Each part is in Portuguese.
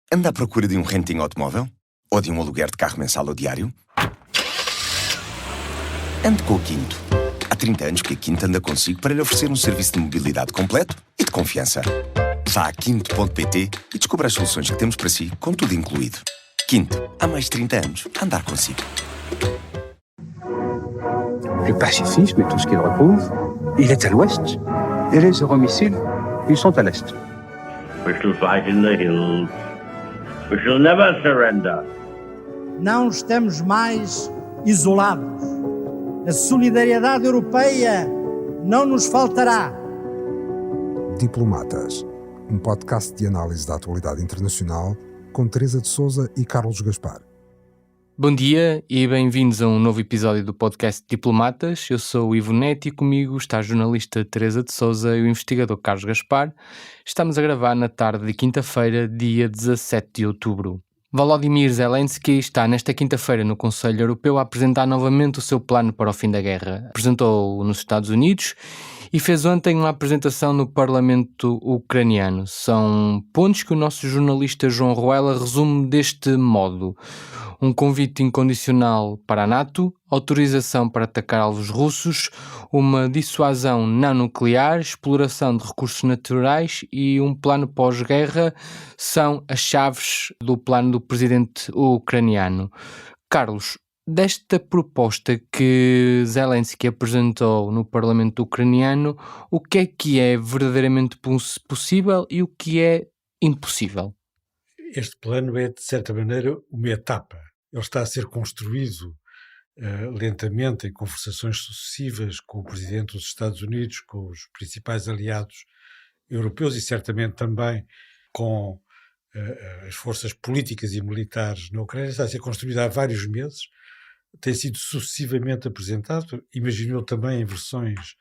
Anda à procura de um renting automóvel? Ou de um aluguer de carro mensal ou diário? Ande com a Quinto. Há 30 anos que a Quinto anda consigo para lhe oferecer um serviço de mobilidade completo e de confiança. Vá a quinto.pt e descubra as soluções que temos para si, com tudo incluído. Quinto, há mais de 30 anos a andar consigo. Le pacifisme et tout ce qu'il repose, il est à l'ouest. Et les euromissiles, ils sont à l'est. We shall fight in the hills. We shall never surrender. Não estamos mais isolados. A solidariedade europeia não nos faltará. Diplomatas, um podcast de análise da atualidade internacional com Teresa de Sousa e Carlos Gaspar. Bom dia e bem-vindos a um novo episódio do podcast Diplomatas. Eu sou o Ivo Neto e comigo está a jornalista Teresa de Sousa e o investigador Carlos Gaspar. Estamos a gravar na tarde de quinta-feira, dia 17 de outubro. Volodymyr Zelensky está nesta quinta-feira no Conselho Europeu a apresentar novamente o seu plano para o fim da guerra. Apresentou-o nos Estados Unidos e fez ontem uma apresentação no Parlamento ucraniano. São pontos que o nosso jornalista João Ruela resume deste modo: um convite incondicional para a NATO, autorização para atacar alvos russos, uma dissuasão não nuclear, exploração de recursos naturais e um plano pós-guerra são as chaves do plano do presidente ucraniano. Carlos, desta proposta que Zelensky apresentou no Parlamento ucraniano, o que é verdadeiramente possível e o que é impossível? Este plano é, de certa maneira, uma etapa. Ele está a ser construído lentamente em conversações sucessivas com o Presidente dos Estados Unidos, com os principais aliados europeus e certamente também com as forças políticas e militares na Ucrânia. Está a ser construído há vários meses, tem sido sucessivamente apresentado, imagino eu também em versões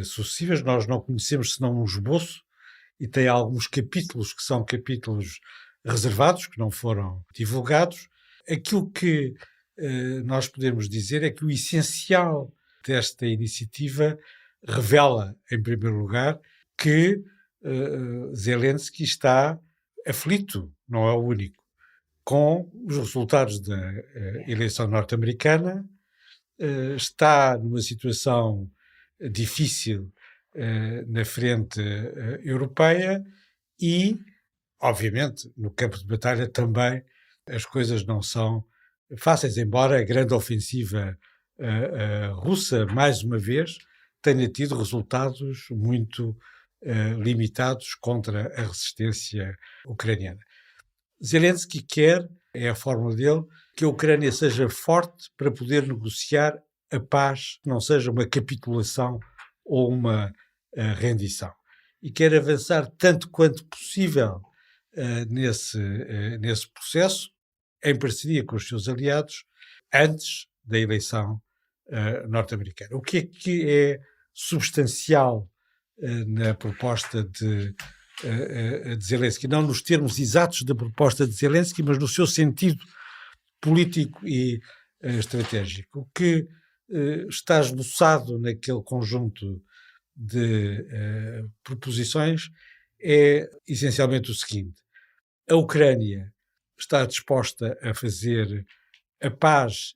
sucessivas. Nós não conhecemos senão um esboço e tem alguns capítulos que são capítulos reservados, que não foram divulgados. Aquilo que nós podemos dizer é que o essencial desta iniciativa revela, em primeiro lugar, que Zelensky está aflito, não é o único, com os resultados da eleição norte-americana, está numa situação difícil na frente europeia e, obviamente, no campo de batalha também as coisas não são fáceis, embora a grande ofensiva russa, mais uma vez, tenha tido resultados muito limitados contra a resistência ucraniana. Zelensky quer, é a fórmula dele, que a Ucrânia seja forte para poder negociar a paz, que não seja uma capitulação ou uma rendição. E quer avançar tanto quanto possível nesse processo, em parceria com os seus aliados, antes da eleição norte-americana. O que é substancial na proposta de Zelensky? Não nos termos exatos da proposta de Zelensky, mas no seu sentido político e estratégico. O que está esboçado naquele conjunto de proposições é essencialmente o seguinte: a Ucrânia está disposta a fazer a paz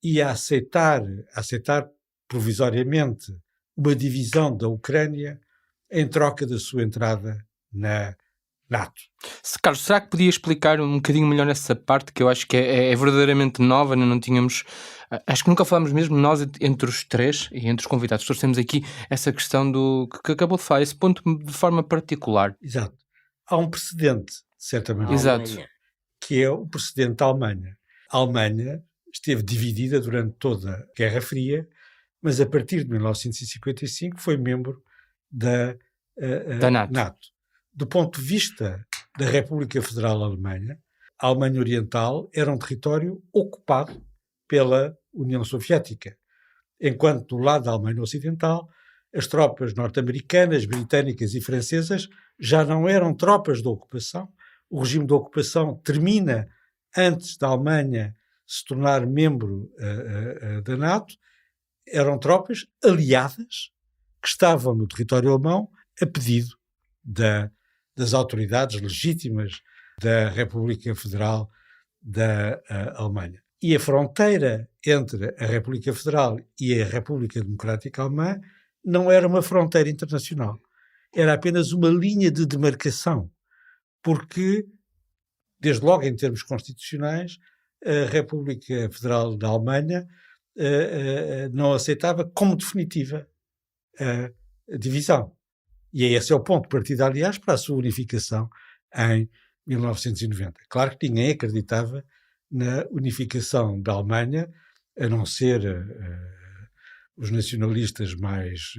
e a aceitar provisoriamente uma divisão da Ucrânia em troca da sua entrada na NATO. Carlos, será que podia explicar um bocadinho melhor essa parte, que eu acho que é verdadeiramente nova, não tínhamos... Acho que nunca falámos mesmo nós, entre os três e entre os convidados, trouxemos aqui essa questão do que acabou de falar, esse ponto de forma particular. Exato. Há um precedente, de certa maneira. Exato. Que é o precedente da Alemanha. A Alemanha esteve dividida durante toda a Guerra Fria, mas a partir de 1955 foi membro da NATO. Do ponto de vista da República Federal Alemanha, a Alemanha Oriental era um território ocupado pela União Soviética, enquanto do lado da Alemanha Ocidental as tropas norte-americanas, britânicas e francesas já não eram tropas de ocupação. O regime de ocupação termina antes da Alemanha se tornar membro da NATO. Eram tropas aliadas que estavam no território alemão a pedido das autoridades legítimas da República Federal da Alemanha. E a fronteira entre a República Federal e a República Democrática Alemã não era uma fronteira internacional. Era apenas uma linha de demarcação, porque, desde logo em termos constitucionais, a República Federal da Alemanha não aceitava como definitiva a divisão. E esse é o ponto de partida, aliás, para a sua unificação em 1990. Claro que ninguém acreditava na unificação da Alemanha, a não ser os nacionalistas mais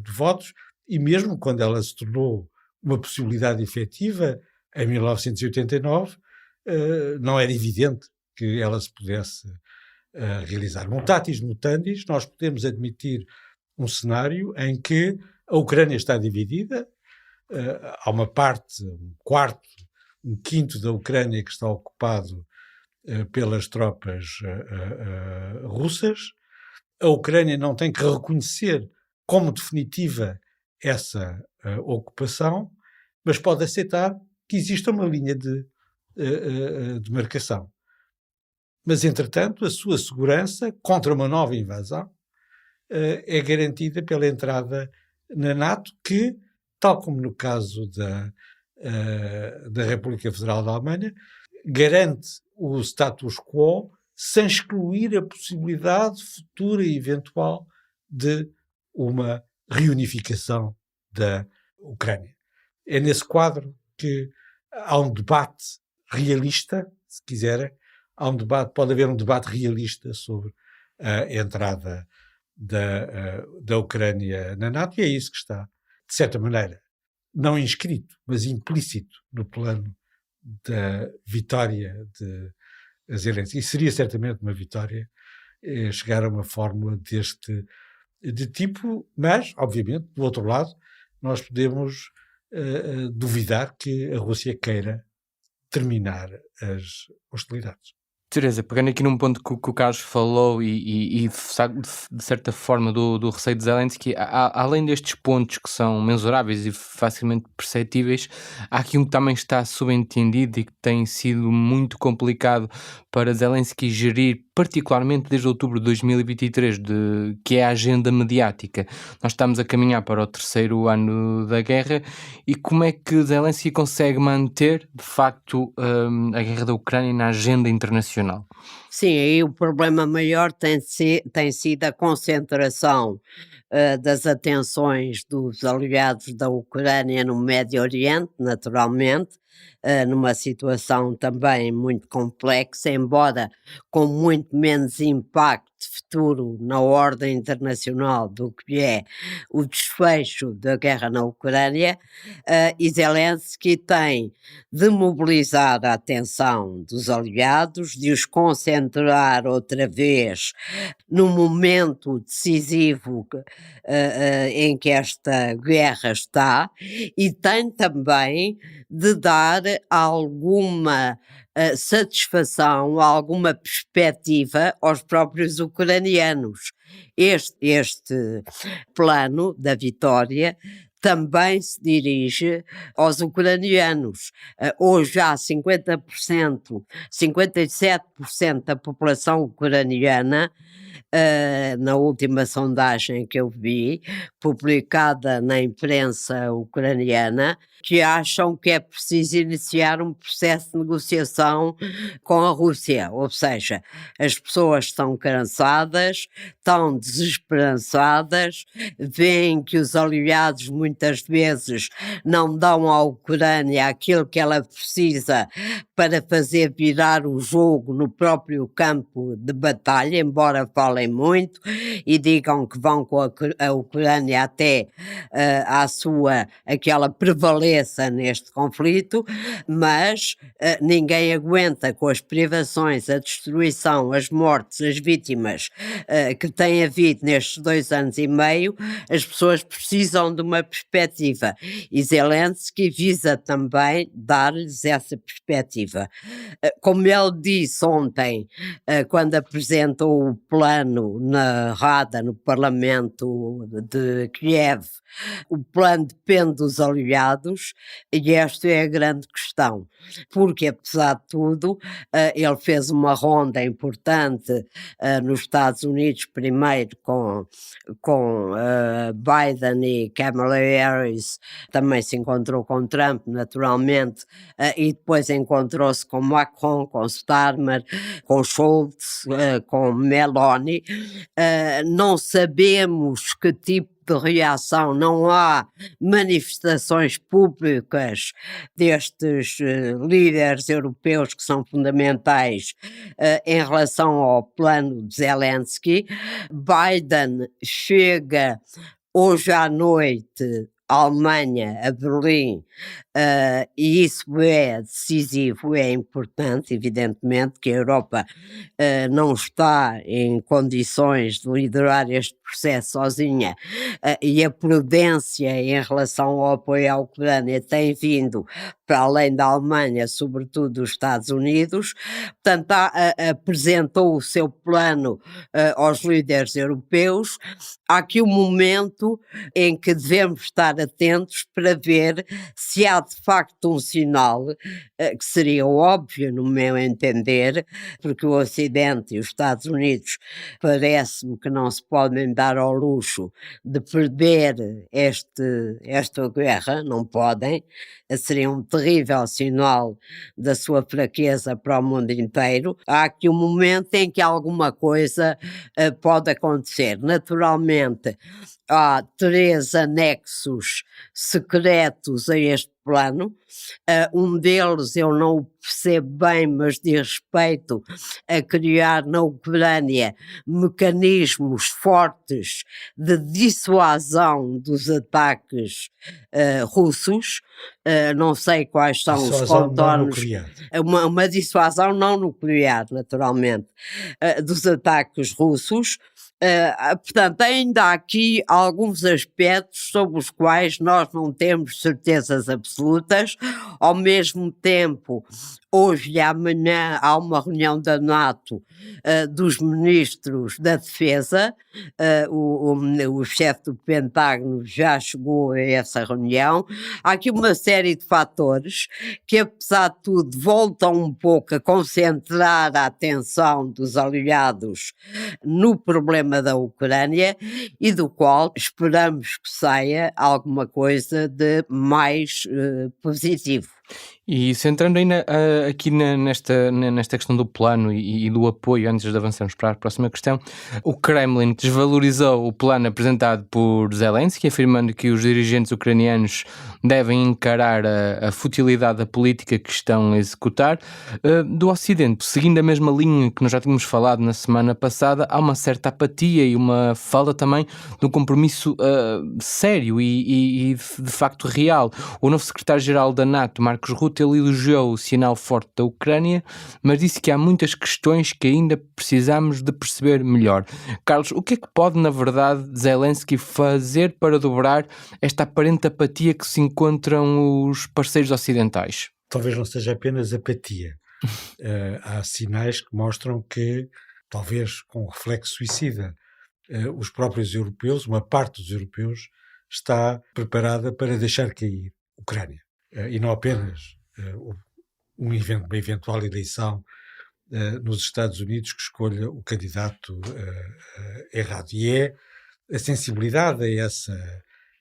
devotos, e mesmo quando ela se tornou uma possibilidade efetiva, em 1989, não era evidente que ela se pudesse realizar. Mutatis mutandis, nós podemos admitir um cenário em que a Ucrânia está dividida, há uma parte, um quinto da Ucrânia que está ocupado pelas tropas russas. A Ucrânia não tem que reconhecer como definitiva essa ocupação, mas pode aceitar que exista uma linha de demarcação. Mas, entretanto, a sua segurança contra uma nova invasão é garantida pela entrada na NATO, que, tal como no caso da República Federal da Alemanha, garante o status quo sem excluir a possibilidade futura e eventual de uma reunificação da Ucrânia. É nesse quadro que há um debate realista, se quiserem, pode haver um debate realista sobre a entrada da Ucrânia na NATO, e é isso que está, de certa maneira, não inscrito, mas implícito no plano da vitória de Zelensky. E seria certamente uma vitória chegar a uma fórmula de tipo, mas, obviamente, do outro lado, nós podemos duvidar que a Rússia queira terminar as hostilidades. Teresa, pegando aqui num ponto que o Carlos falou e de certa forma do receio de Zelensky, além destes pontos que são mensuráveis e facilmente perceptíveis, há aqui um que também está subentendido e que tem sido muito complicado para Zelensky gerir, particularmente desde outubro de 2023, que é a agenda mediática. Nós estamos a caminhar para o terceiro ano da guerra, e como é que Zelensky consegue manter, de facto, a guerra da Ucrânia na agenda internacional? Sim, aí o problema maior tem sido a concentração das atenções dos aliados da Ucrânia no Médio Oriente, naturalmente, numa situação também muito complexa, embora com muito menos impacto futuro na ordem internacional do que é o desfecho da guerra na Ucrânia, e Zelensky tem de mobilizar a atenção dos aliados, de os concentrar outra vez no momento decisivo em que esta guerra está, e tem também de dar alguma satisfação, alguma perspectiva aos próprios ucranianos. Este plano da vitória também se dirige aos ucranianos. Hoje há 57% da população ucraniana, na última sondagem que eu vi, publicada na imprensa ucraniana, que acham que é preciso iniciar um processo de negociação com a Rússia. Ou seja, as pessoas estão cansadas, estão desesperançadas, veem que os aliados muitas vezes não dão à Ucrânia aquilo que ela precisa para fazer virar o jogo no próprio campo de batalha, embora falem muito e digam que vão com a Ucrânia até aquela prevalência neste conflito, mas ninguém aguenta com as privações, a destruição, as mortes, as vítimas que tem havido nestes 2 anos e meio. As pessoas precisam de uma perspectiva, e Zelensky visa também dar-lhes essa perspectiva. Como ele disse ontem, quando apresentou o plano na Rada, no Parlamento de Kiev, o plano depende dos aliados, europeus, e esta é a grande questão, porque apesar de tudo, ele fez uma ronda importante nos Estados Unidos, primeiro com Biden e Kamala Harris, também se encontrou com Trump, naturalmente, e depois encontrou-se com Macron, com Starmer, com Schultz, com Meloni. Não sabemos que tipo de reação, não há manifestações públicas destes líderes europeus que são fundamentais em relação ao plano de Zelensky. Biden chega hoje à noite à Alemanha, a Berlim, e isso é decisivo, é importante, evidentemente, que a Europa não está em condições de liderar este processo sozinha, e a prudência em relação ao apoio à Ucrânia tem vindo para além da Alemanha, sobretudo dos Estados Unidos. Portanto, apresentou o seu plano aos líderes europeus. Há aqui um momento em que devemos estar atentos para ver se há de facto um sinal, que seria óbvio no meu entender, porque o Ocidente e os Estados Unidos parece-me que não se podem dar ao luxo de perder esta guerra, não podem, seria um terrível sinal da sua fraqueza para o mundo inteiro. Há aqui um momento em que alguma coisa pode acontecer. Naturalmente, há 3 anexos secretos a este plano. Um deles eu não o percebo bem, mas diz respeito a criar na Ucrânia mecanismos fortes de dissuasão dos ataques russos. Não sei quais são os contornos. Uma dissuasão não nuclear, naturalmente, dos ataques russos. Portanto, ainda há aqui alguns aspectos sobre os quais nós não temos certezas absolutas. Ao mesmo tempo, hoje e amanhã há uma reunião da NATO dos ministros da Defesa. O chefe do Pentágono já chegou a essa reunião. Há aqui uma série de fatores que, apesar de tudo, voltam um pouco a concentrar a atenção dos aliados no problema da Ucrânia, e do qual esperamos que saia alguma coisa de mais positivo. E centrando ainda aqui nesta questão do plano e do apoio, antes de avançarmos para a próxima questão, o Kremlin desvalorizou o plano apresentado por Zelensky, afirmando que os dirigentes ucranianos devem encarar a futilidade da política que estão a executar. Do Ocidente, seguindo a mesma linha que nós já tínhamos falado na semana passada, há uma certa apatia e uma falta também de um compromisso sério e de facto real. O novo secretário-geral da NATO, Marcos Rutte, ele elogiou o sinal forte da Ucrânia, mas disse que há muitas questões que ainda precisamos de perceber melhor. Carlos, o que é que pode, na verdade, Zelensky fazer para dobrar esta aparente apatia que se encontram os parceiros ocidentais? Talvez não seja apenas apatia. Há sinais que mostram que, talvez com um reflexo suicida, os próprios europeus, uma parte dos europeus, está preparada para deixar cair a Ucrânia. E não apenas uma eventual eleição nos Estados Unidos que escolha o candidato errado. E é a sensibilidade a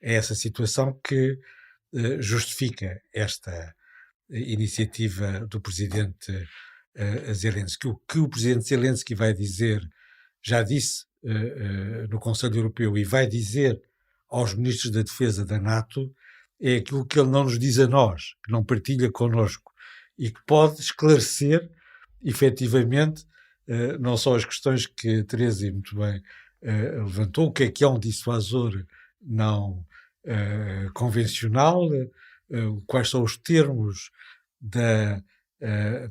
essa situação que justifica esta iniciativa do presidente Zelensky. O que o presidente Zelensky vai dizer, já disse no Conselho Europeu e vai dizer aos ministros da Defesa da NATO, é aquilo que ele não nos diz a nós, que não partilha connosco e que pode esclarecer, efetivamente, não só as questões que a Teresa muito bem levantou, o que é um dissuasor não convencional, quais são os termos da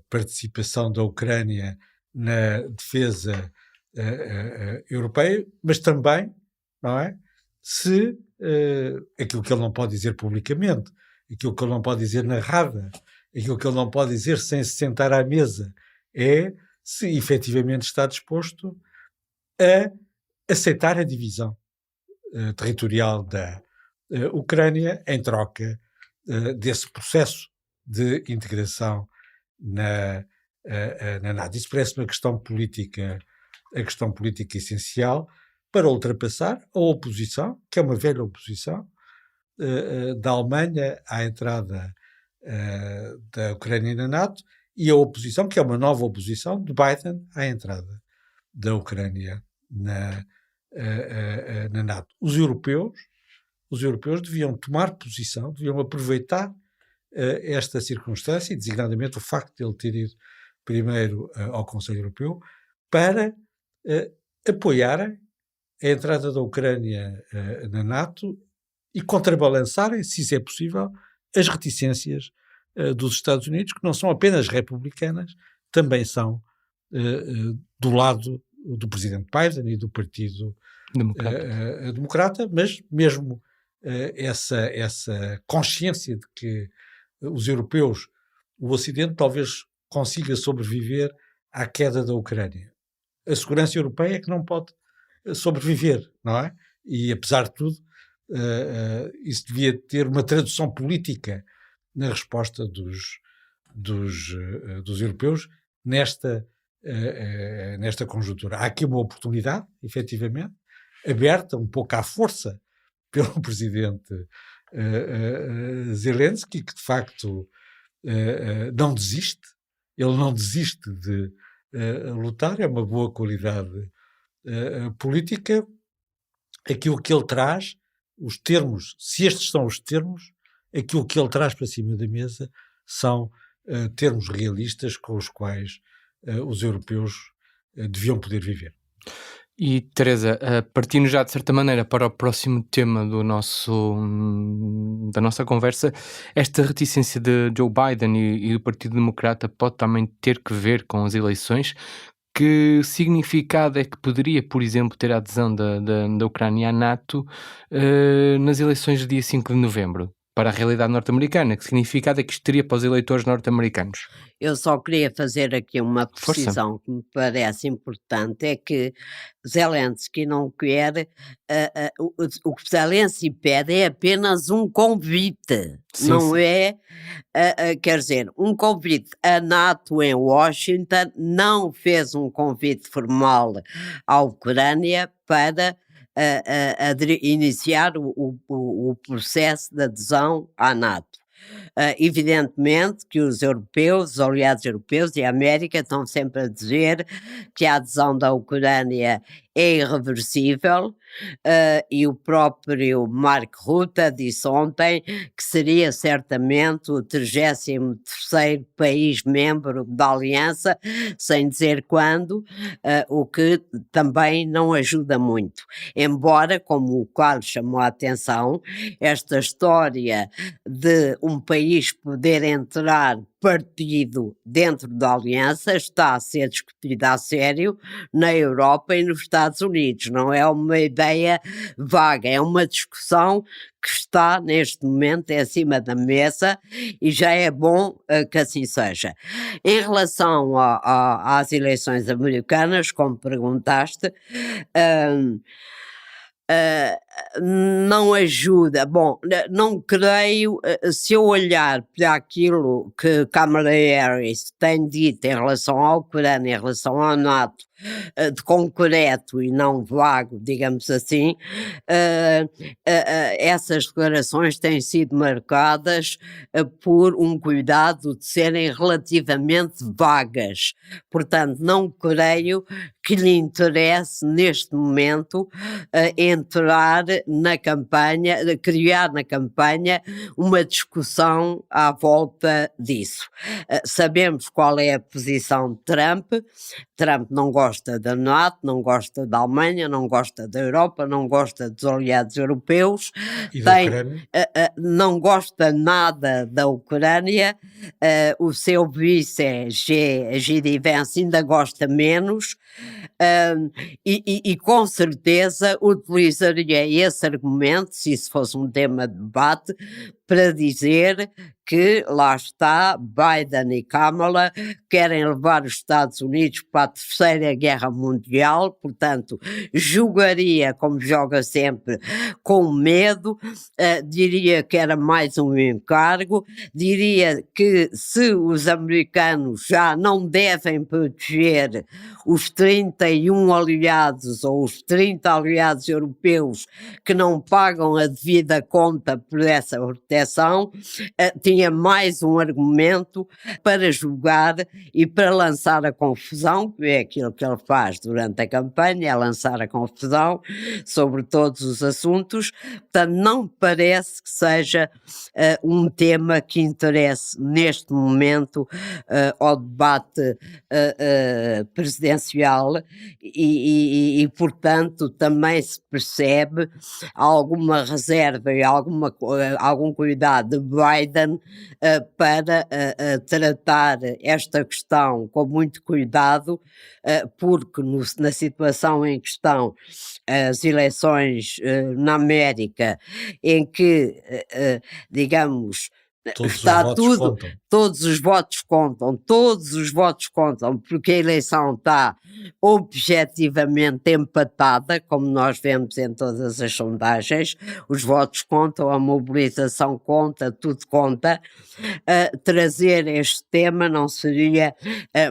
participação da Ucrânia na defesa europeia, mas também, não é, se aquilo que ele não pode dizer publicamente, aquilo que ele não pode dizer na rada, aquilo que ele não pode dizer sem se sentar à mesa, é se efetivamente está disposto a aceitar a divisão territorial da Ucrânia em troca desse processo de integração na NATO. Isso parece uma questão política, a questão política essencial para ultrapassar a oposição, que é uma velha oposição, da Alemanha à entrada da Ucrânia na NATO, e a oposição, que é uma nova oposição, de Biden à entrada da Ucrânia na NATO. Os europeus deviam tomar posição, deviam aproveitar esta circunstância, e designadamente o facto de ele ter ido primeiro ao Conselho Europeu, para apoiarem a entrada da Ucrânia na NATO e contrabalançarem, se isso é possível, as reticências dos Estados Unidos, que não são apenas republicanas, também são do lado do presidente Biden e do Partido Democrata, mas mesmo essa consciência de que os europeus, o Ocidente, talvez consiga sobreviver à queda da Ucrânia. A segurança europeia é que não pode sobreviver, não é? E, apesar de tudo, isso devia ter uma tradução política na resposta dos europeus nesta conjuntura. Há aqui uma oportunidade, efetivamente, aberta um pouco à força pelo presidente Zelensky, que de facto não desiste. Ele não desiste de lutar, é uma boa qualidade política. Aquilo que ele traz, os termos, se estes são os termos, aquilo que ele traz para cima da mesa são termos realistas com os quais os europeus deviam poder viver. E, Teresa, partindo já de certa maneira para o próximo tema da nossa conversa, esta reticência de Joe Biden e do Partido Democrata pode também ter que ver com as eleições. Que significado é que poderia, por exemplo, ter a adesão da Ucrânia à NATO nas eleições do dia 5 de novembro? Para a realidade norte-americana, que significado é que isto teria para os eleitores norte-americanos? Eu só queria fazer aqui uma precisão que me parece importante, é que Zelensky não quer, o que Zelensky pede é apenas um convite, não é, quer dizer, um convite. A NATO em Washington não fez um convite formal à Ucrânia para iniciar o processo de adesão à NATO. Evidentemente que os europeus, os aliados europeus e a América estão sempre a dizer que a adesão da Ucrânia é irreversível, e o próprio Mark Rutte disse ontem que seria certamente o 33º país membro da Aliança, sem dizer quando, o que também não ajuda muito. Embora, como o Carlos chamou a atenção, esta história de um país poder entrar partido dentro da Aliança está a ser discutida a sério na Europa e nos Estados Unidos. Não é uma ideia vaga, é uma discussão que está neste momento em cima da mesa e já é bom que assim seja. Em relação às eleições americanas, como perguntaste, não ajuda. Bom, não creio, se eu olhar para aquilo que Kamala Harris tem dito em relação à Ucrânia, em relação à NATO, de concreto e não vago, digamos assim, essas declarações têm sido marcadas por um cuidado de serem relativamente vagas. Portanto, não creio que lhe interesse neste momento entrar na campanha, criar na campanha uma discussão à volta disso. Sabemos qual é a posição de Trump. Trump não gosta da NATO, não gosta da Alemanha, não gosta da Europa, não gosta dos aliados europeus, não gosta nada da Ucrânia, o seu vice J.D. Vance ainda gosta menos, e com certeza utilizaria esse argumento, se isso fosse um tema de debate, para dizer que, lá está, Biden e Kamala querem levar os Estados Unidos para a Terceira Guerra Mundial, portanto, jogaria, como joga sempre, com medo, diria que era mais um encargo, diria que se os americanos já não devem proteger os 31 aliados ou os 30 aliados europeus que não pagam a devida conta por essa proteção, tinha mais um argumento para julgar e para lançar a confusão, que é aquilo que ele faz durante a campanha, é lançar a confusão sobre todos os assuntos. Portanto, não parece que seja um tema que interesse neste momento ao debate presidencial e, portanto, também se percebe alguma reserva e algum cuidado de Biden para tratar esta questão com muito cuidado, porque na situação em que estão as eleições na América, em que, digamos, todos os votos contam, porque a eleição está objetivamente empatada, como nós vemos em todas as sondagens, os votos contam, a mobilização conta, tudo conta. Trazer este tema não seria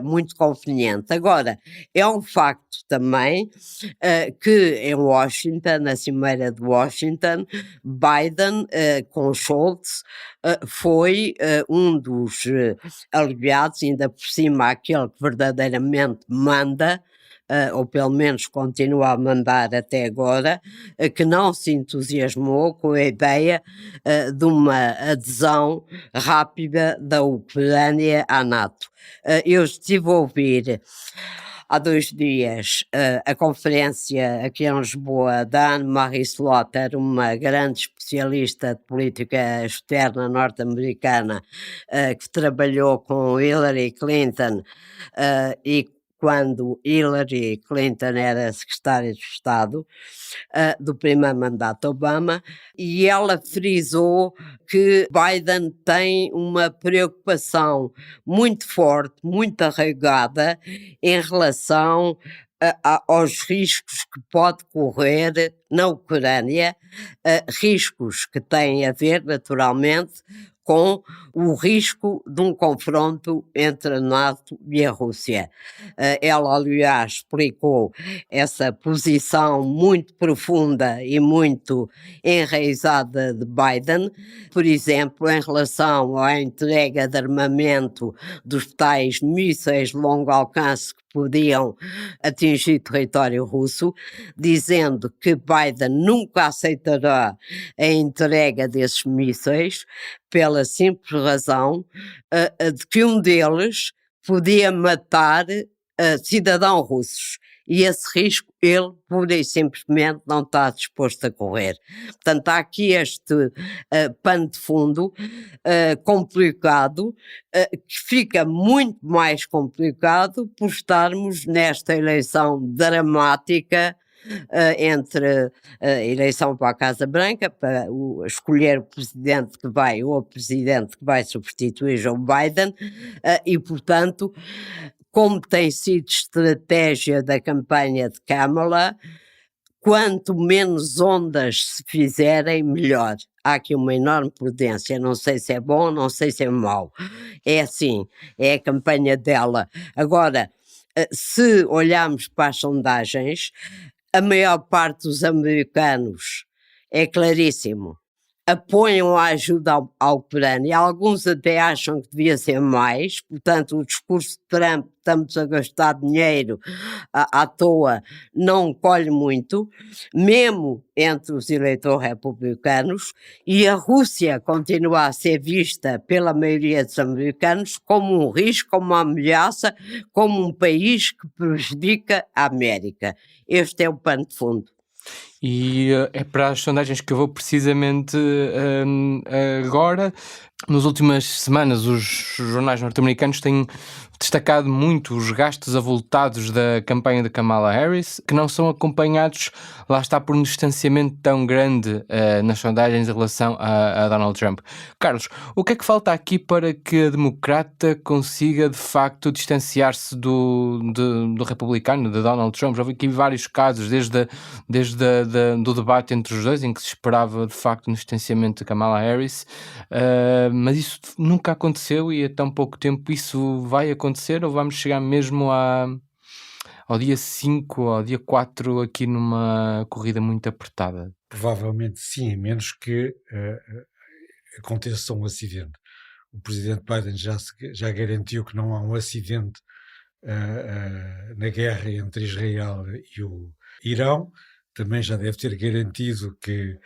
muito conveniente. Agora, é um facto também que em Washington, na Cimeira de Washington, Biden com Scholz foi um dos aliados, ainda por cima aquele que verdadeiramente manda, ou pelo menos continua a mandar até agora, que não se entusiasmou com a ideia de uma adesão rápida da Ucrânia à NATO. Eu estive a ouvir há 2 dias a conferência aqui em Lisboa da Anne-Marie Slaughter, uma grande especialista de política externa norte-americana que trabalhou com Hillary Clinton e quando Hillary Clinton era secretária de Estado do primeiro mandato Obama, e ela frisou que Biden tem uma preocupação muito forte, muito arraigada em relação aos riscos que pode correr na Ucrânia, riscos que têm a ver, naturalmente, com o risco de um confronto entre a NATO e a Rússia. Ela, aliás, explicou essa posição muito profunda e muito enraizada de Biden, por exemplo, em relação à entrega de armamento dos tais mísseis de longo alcance que podiam atingir território russo, dizendo que Biden nunca aceitará a entrega desses mísseis, pela simples razão de que um deles podia matar cidadãos russos. E esse risco ele, pura e simplesmente, não está disposto a correr. Portanto, há aqui este pano de fundo complicado, que fica muito mais complicado por estarmos nesta eleição dramática entre a eleição para a Casa Branca, para escolher o presidente que vai, ou o presidente que vai substituir Joe Biden, e, portanto, como tem sido estratégia da campanha de Kamala, quanto menos ondas se fizerem, melhor. Há aqui uma enorme prudência, não sei se é bom, não sei se é mau. É assim, é a campanha dela. Agora, se olharmos para as sondagens, a maior parte dos americanos, é claríssimo, apoiam a ajuda à Ucrânia. Alguns até acham que devia ser mais, portanto o discurso de Trump, estamos a gastar dinheiro à toa, não colhe muito, mesmo entre os eleitores republicanos, e a Rússia continua a ser vista pela maioria dos americanos como um risco, como uma ameaça, como um país que prejudica a América. Este é o pano de fundo. E é para as sondagens que eu vou precisamente agora. Nas últimas semanas, os jornais norte-americanos têm destacado muito os gastos avultados da campanha de Kamala Harris, que não são acompanhados, lá está, por um distanciamento tão grande nas sondagens em relação a Donald Trump. Carlos, o que é que falta aqui para que a democrata consiga, de facto, distanciar-se do republicano, de Donald Trump? Já houve aqui vários casos, desde do debate entre os dois, em que se esperava, de facto, um distanciamento de Kamala Harris, mas isso nunca aconteceu e há tão pouco tempo isso vai acontecer, ou vamos chegar mesmo ao dia 5 ou ao dia 4 aqui numa corrida muito apertada? Provavelmente sim, a menos que aconteça um acidente. O presidente Biden já garantiu que não há um acidente na guerra entre Israel e o Irão. Também já deve ter garantido que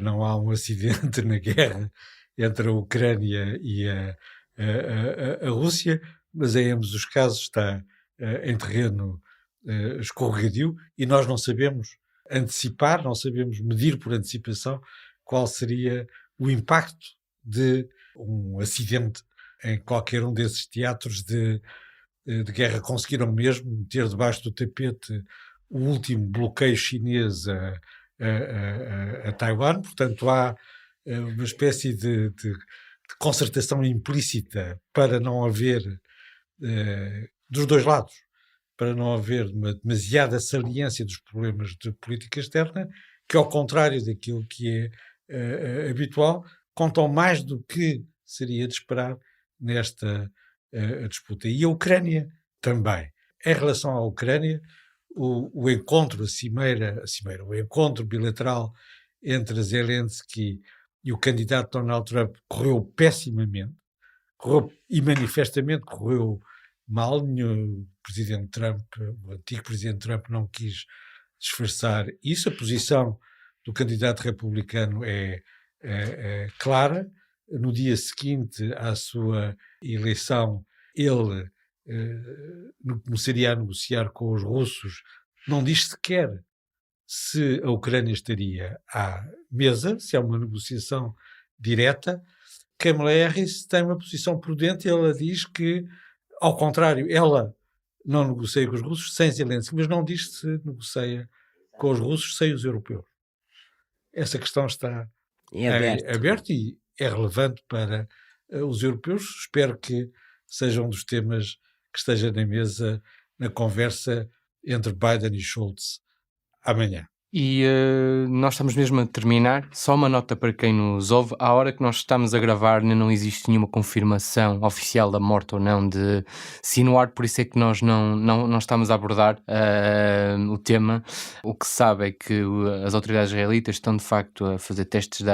não há um acidente na guerra entre a Ucrânia e a Rússia, mas em ambos os casos está em terreno escorregadio e nós não sabemos antecipar, não sabemos medir por antecipação qual seria o impacto de um acidente em qualquer um desses teatros de guerra. Conseguiram mesmo meter debaixo do tapete o último bloqueio chinês a Taiwan, portanto há uma espécie de concertação implícita para não haver, dos dois lados, para não haver uma demasiada saliência dos problemas de política externa, que ao contrário daquilo que é habitual, contam mais do que seria de esperar nesta disputa. E a Ucrânia também. Em relação à Ucrânia, o encontro, o encontro bilateral entre Zelensky e o candidato Donald Trump correu pessimamente, e manifestamente correu mal. O presidente Trump, o antigo presidente Trump, não quis disfarçar isso. A posição do candidato republicano é clara. No dia seguinte à sua eleição, ele começaria a negociar com os russos. Não diz sequer se a Ucrânia estaria à mesa, se há uma negociação direta. Kamala Harris tem uma posição prudente. Ela diz que, ao contrário, ela não negocia com os russos sem Zelensky, mas não diz se negocia com os russos sem os europeus. Essa questão está aberta e é relevante para os europeus. Espero que seja um dos temas que esteja na mesa na conversa entre Biden e Scholz amanhã. E nós estamos mesmo a terminar. Só uma nota para quem nos ouve: à hora que nós estamos a gravar ainda não existe nenhuma confirmação oficial da morte ou não de Sinwar, por isso é que nós não estamos a abordar o tema. O que se sabe é que as autoridades israelitas estão de facto a fazer testes de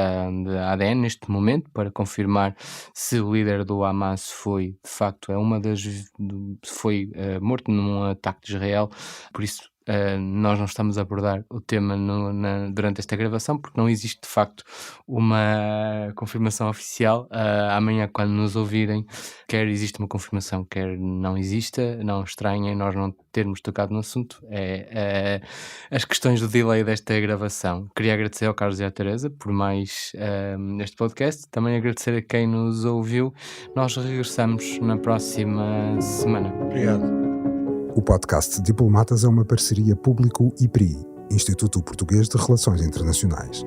ADN neste momento para confirmar se o líder do Hamas foi de facto foi morto num ataque de Israel. Por isso nós não estamos a abordar o tema durante esta gravação, porque não existe de facto uma confirmação oficial. Amanhã, quando nos ouvirem, quer existe uma confirmação, quer não exista, não estranhem nós não termos tocado no assunto. As questões do delay desta gravação. Queria agradecer ao Carlos e à Teresa por mais este podcast, também agradecer a quem nos ouviu. Nós regressamos na próxima semana. Obrigado. O podcast Diplomatas é uma parceria Público-IPRI, Instituto Português de Relações Internacionais.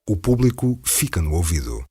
O público fica no ouvido.